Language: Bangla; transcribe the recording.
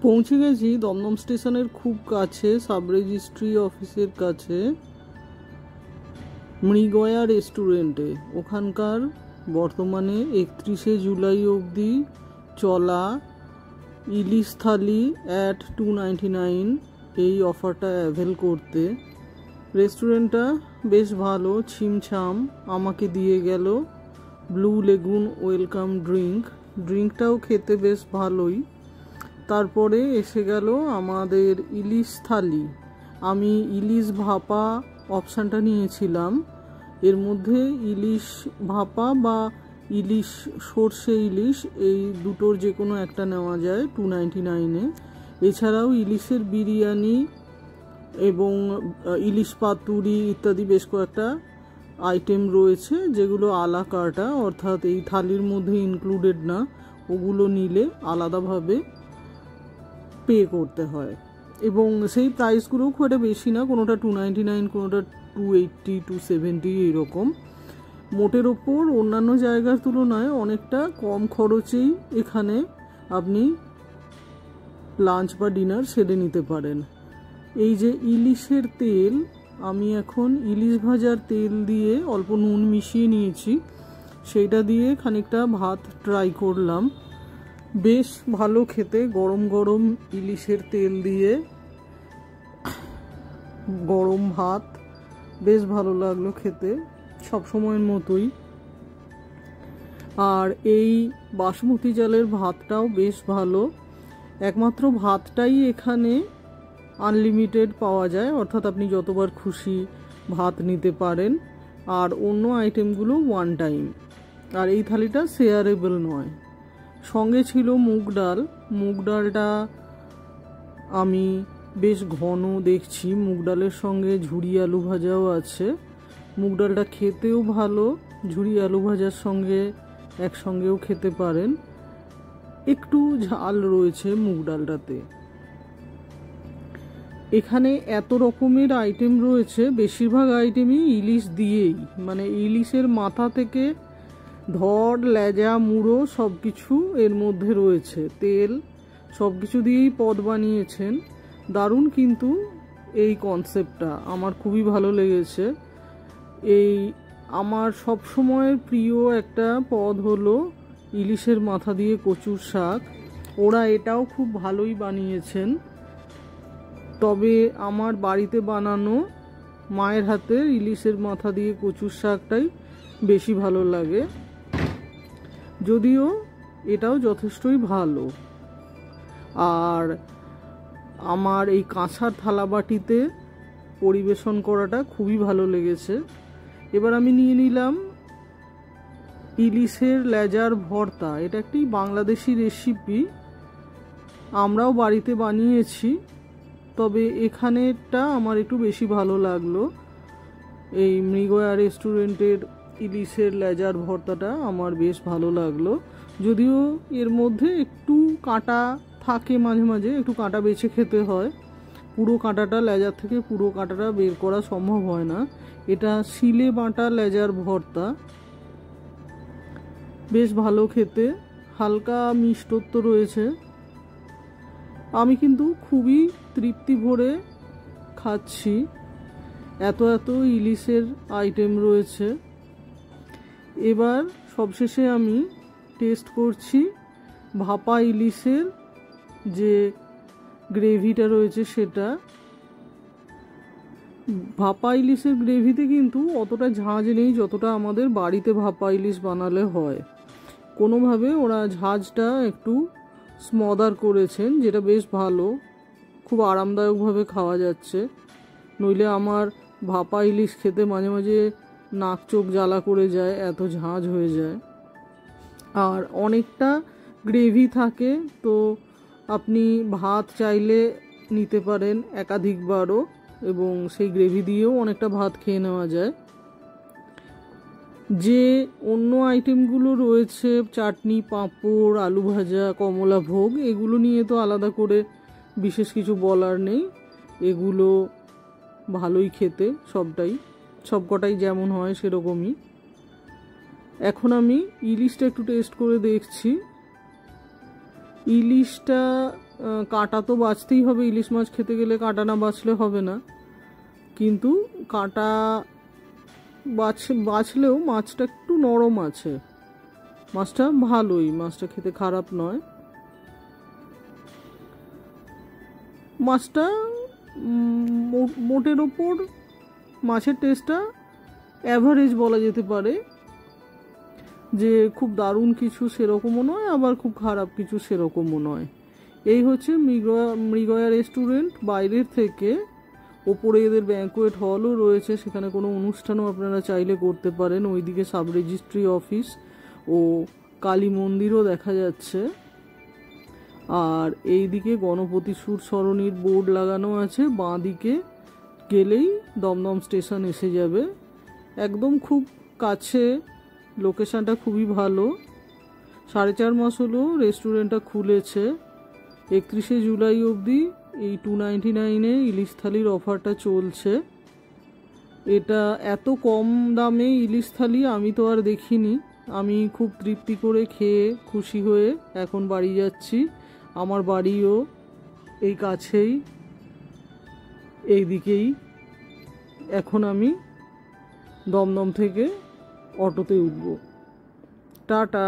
পৌঁছে গেছি দমদম স্টেশনের খুব কাছে, সাব রেজিস্ট্রি অফিসের কাছে, মৃগয়া রেস্টুরেন্টে। ওখানকার বর্তমানে 31শে জুলাই অবধি চলা ইলিশ থালি অ্যাট 299 এই অফারটা অ্যাভেল করতে। রেস্টুরেন্টটা বেশ ভালো, ছিমছাম। আমাকে দিয়ে গেল ব্লু লেগুন ওয়েলকাম ড্রিঙ্কটাও খেতে বেশ ভালোই। তারপরে এসে গেল আমাদের ইলিশ থালি। আমি ইলিশ ভাপা অপশানটা নিয়েছিলাম। এর মধ্যে ইলিশ ভাপা বা ইলিশ সর্ষে ইলিশ, এই দুটোর যে কোনো একটা নেওয়া যায় 299-এ। এছাড়াও ইলিশের বিরিয়ানি এবং ইলিশ পাতুরি ইত্যাদি বেশ কয়েকটা আইটেম রয়েছে, যেগুলো আলা কার্টা, অর্থাৎ এই থালির মধ্যে ইনক্লুডেড না। ওগুলো নিলে আলাদাভাবে পে করতে হয় এবং সেই প্রাইসগুলোও খুব একটা বেশি না, কোনোটা 299, কোনোটা 280, 270 এইরকম। মোটের ওপর অন্যান্য জায়গার তুলনায় অনেকটা কম খরচেই এখানে আপনি লাঞ্চ বা ডিনার সেরে নিতে পারেন। এই যে ইলিশের তেল, আমি এখন ইলিশ ভাজার তেল দিয়ে অল্প নুন মিশিয়ে নিয়েছি, সেইটা দিয়ে খানিকটা ভাত ট্রাই করলাম। বেশ ভালো খেতে, গরম গরম ইলিশের তেল দিয়ে গরম ভাত বেশ ভালো লাগলো খেতে, সবসময়ের মতোই। আর এই বাসমতি চালের ভাতটাও বেশ ভালো। একমাত্র ভাতটাই এখানে আনলিমিটেড পাওয়া যায়, অর্থাৎ আপনি যতবার খুশি ভাত নিতে পারেন, আর অন্য আইটেমগুলো ওয়ান টাইম। আর এই থালিটা শেয়ারেবল নয়। সঙ্গে ছিল মুগ ডালটা আমি বেশ ঘন দেখছি। মুগ ডালের সঙ্গে ঝুরি আলু ভাজাও আছে। মুগ ডালটা খেতেও ভালো, ঝুরি আলু ভাজার সঙ্গে একসঙ্গেও খেতে পারেন। একটু ঝাল রয়েছে মুগ ডালটাতে। এখানে এত রকমের আইটেম রয়েছে, বেশিরভাগ আইটেমই ইলিশ দিয়েই, মানে ইলিশের মাথা থেকে ধড়, লেজা, মুড়ো সব কিছু এর মধ্যে রয়েছে। তেল সব কিছু দিয়েই পদ বানিয়েছেন। দারুণ কিন্তু এই কনসেপ্টটা আমার খুবই ভালো লেগেছে। এই আমার সব সময়ের প্রিয় একটা পদ হলো ইলিশের মাথা দিয়ে কচুর শাক। ওরা এটাও খুব ভালোই বানিয়েছেন, তবে আমার বাড়িতে বানানো মায়ের হাতের ইলিশের মাথা দিয়ে কচুর শাকটাই বেশি ভালো লাগে, যদিও এটাও যথেষ্টই ভালো। আর আমার এই কাঁসার থালাবাটিতে পরিবেশন করাটা খুবই ভালো লেগেছে। এবার আমি নিয়ে নিলাম ইলিশের লেজার ভর্তা। এটা একটি বাংলাদেশি রেসিপি, আমরাও বাড়িতে বানিয়েছি, তবে এখানেরটা আমার একটু বেশি ভালো লাগলো। এই মৃগয়া রেস্টুরেন্টের ইলিশের লেজার ভর্তাটা আমার বেশ ভালো লাগলো, যদিও এর মধ্যে একটু কাঁটা থাকে, মাঝে মাঝে একটু কাঁটা বেছে খেতে হয়। পুরো কাঁটাটা, লেজার থেকে পুরো কাঁটাটা বের করা সম্ভব হয় না। এটা শিলে বাটা লেজার ভর্তা, বেশ ভালো খেতে, হালকা মিষ্টত্ব রয়েছে। আমি কিন্তু খুবই তৃপ্তি ভরে খাচ্ছি, এত ইলিশের আইটেম রয়েছে। এবার সবশেষে আমি টেস্ট করছি ভাপা ইলিশের যে গ্রেভিটা রয়েছে সেটা। ভাপা ইলিশের গ্রেভিতে কিন্তু অতটা ঝাঁঝ নেই যতটা আমাদের বাড়িতে ভাপা ইলিশ বানালে হয়। কোনোভাবে ওরা ঝাঁঝটা একটু স্মদার করেছেন, যেটা বেশ ভালো, খুব আরামদায়কভাবে খাওয়া যাচ্ছে। নইলে আমার ভাপা ইলিশ খেতে মাঝে মাঝে নাক চোখ জ্বালা করে যায়, এত ঝাঁঝ হয়ে যায়। আর অনেকটা গ্রেভি থাকে, তো আপনি ভাত চাইলে নিতে পারেন একাধিকবারও, এবং সেই গ্রেভি দিয়েও অনেকটা ভাত খেয়ে নেওয়া যায়। যে অন্য আইটেমগুলো রয়েছে, চাটনি, পাঁপড়, আলু ভাজা, কমলা ভোগ, এগুলো নিয়ে তো আলাদা করে বিশেষ কিছু বলার নেই। এগুলো ভালোই খেতে, সবকটাই যেমন হয় সেরকমই। এখন আমি ইলিশটা একটু টেস্ট করে দেখছি। ইলিশটা কাঁটা তো বাছতেই হবে, ইলিশ মাছ খেতে গেলে কাঁটা না বাছলে হবে না, কিন্তু কাঁটা বাছলেও মাছটা একটু নরম আছে, মাছটা ভালোই, মাছটা খেতে খারাপ নয়। মাছটা মোটের ওপর মাছের টেস্টটা অ্যাভারেজ বলা যেতে পারে, যে খুব দারুণ কিছু সেরকমও নয়, আবার খুব খারাপ কিছু সেরকমও নয়। এই হচ্ছে মৃগয়া রেস্টুরেন্ট বাইরের থেকে। ওপরে এদের ব্যাঙ্কোয়েট হলও রয়েছে, সেখানে কোনো অনুষ্ঠানও আপনারা চাইলে করতে পারেন। ওইদিকে সাব রেজিস্ট্রি অফিস ও কালী মন্দিরও দেখা যাচ্ছে। আর এইদিকে গণপতি সুর সরণির বোর্ড লাগানো আছে, বাঁ দিকে গেলেই দমদম স্টেশন এসে যাবে, একদম খুব কাছে, লোকেশানটা খুবই ভালো। 4.5 মাস হলো রেস্টুরেন্টটা খুলেছে। 31শে জুলাই অবধি এই 299-এ ইলিশ থালির অফারটা চলছে। এটা এত কম দামে ইলিশ থালি আমি তো আর দেখিনি। আমি খুব তৃপ্তি করে খেয়ে খুশি হয়ে এখন বাড়ি যাচ্ছি। আমার বাড়িও এই কাছেই, এই দিকেই। এখন আমি দমদম থেকে অটোতে উঠব। টাটা।